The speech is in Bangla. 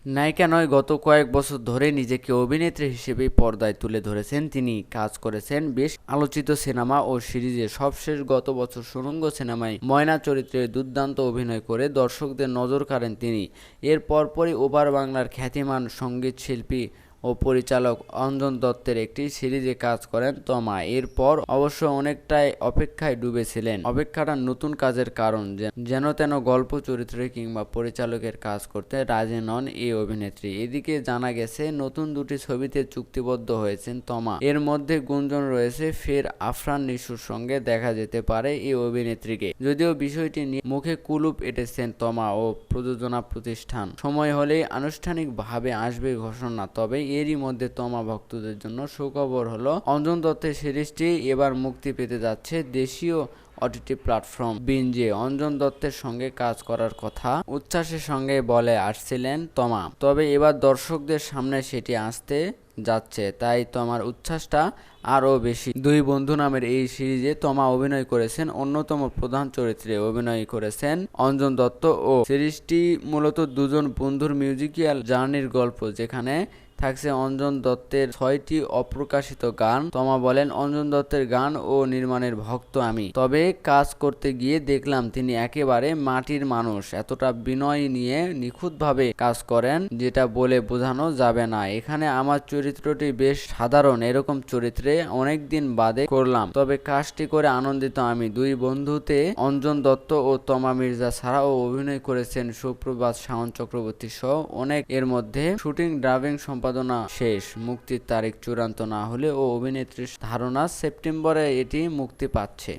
নায়িকা নয়, গত কয়েক বছর ধরে নিজেকে অভিনেত্রী হিসেবেই পর্দায় তুলে ধরেছেন তিনি। কাজ করেছেন বেশ আলোচিত সিনেমা ও সিরিজে। সবশেষ গত বছর সুড়ঙ্গ সিনেমায় ময়না চরিত্রে দুর্দান্ত অভিনয় করে দর্শকদের নজর কাড়েন তিনি। এর পরপরই ওপার বাংলার খ্যাতিমান সঙ্গীত শিল্পী ও পরিচালক অঞ্জন দত্তের একটি সিরিজে কাজ করেন তমা। এরপর অবশ্য অনেকটাই অপেক্ষায় ডুবেছিলেন। অপেক্ষাটা নতুন কাজের কারণ, যেন তেন গল্প চরিত্রে কিংবা পরিচালকের কাজ করতে রাজি নন এই অভিনেত্রী। এদিকে জানা গেছে নতুন দুটি ছবিতে চুক্তিবদ্ধ হয়েছেন তমা। এর মধ্যে গুঞ্জন রয়েছে ফের আফরান নিশোর সঙ্গে দেখা যেতে পারে এই অভিনেত্রীকে। যদিও বিষয়টি নিয়ে মুখে কুলুপ এঁটেছেন তমা ও প্রযোজনা প্রতিষ্ঠান। সময় হলেই আনুষ্ঠানিকভাবে আসবে ঘোষণা। তবে এরই মধ্যে তমা ভক্তদের জন্য সুখবর হলো, অঞ্জন দত্তের সিরিজটি এবার মুক্তি পেতে যাচ্ছে দেশীয় ওটিটি প্ল্যাটফর্ম বিঞ্জে। অঞ্জন দত্তের সঙ্গে কাজ করার কথা উচ্ছ্বাসের সঙ্গে বলে আসছিলেন তমা। তবে এবার দর্শকদের সামনে সেটি আসতে যাচ্ছে, তাই তমার উচ্ছ্বাসটা আরও বেশি। দুই বন্ধু নামের এই সিরিজে তমা অভিনয় করেছেন। অন্যতম প্রধান চরিত্রে অভিনয় করেছেন অঞ্জন দত্ত। ও সিরিজটি মূলত দুজন বন্ধুর মিউজিক্যাল জার্নির গল্প, যেখানে থাকছে অঞ্জন দত্তের 6টি অপ্রকাশিত গান। তমা বলেন, অঞ্জন দত্তের গান ও নির্মাণের ভক্ত আমি। তবে কাজ করতে গিয়ে দেখলাম তিনি একেবারে মাটির মানুষ। এতটা বিনয় নিয়ে নিখুঁতভাবে কাজ করেন, যেটা বলে বোঝানো যাবে না। এখানে আমার চরিত্রটি বেশ সাধারণ, এরকম চরিত্রে অনেকদিন বাদে করলাম। তবে কাজটি করে আনন্দিত আমি। দুই বন্ধুতে অঞ্জন দত্ত ও তমা মির্জা ছাড়াও অভিনয় করেছেন সুপ্রভাত, শাওন চক্রবর্তী সহ অনেক। এর মধ্যে শুটিং, ডাবিং সম্পাদনা শেষ। মুক্তির তারিখ চূড়ান্ত না হলে ও অভিনেত্রীর ধারণা সেপ্টেম্বরে এটি মুক্তি পাচ্ছে।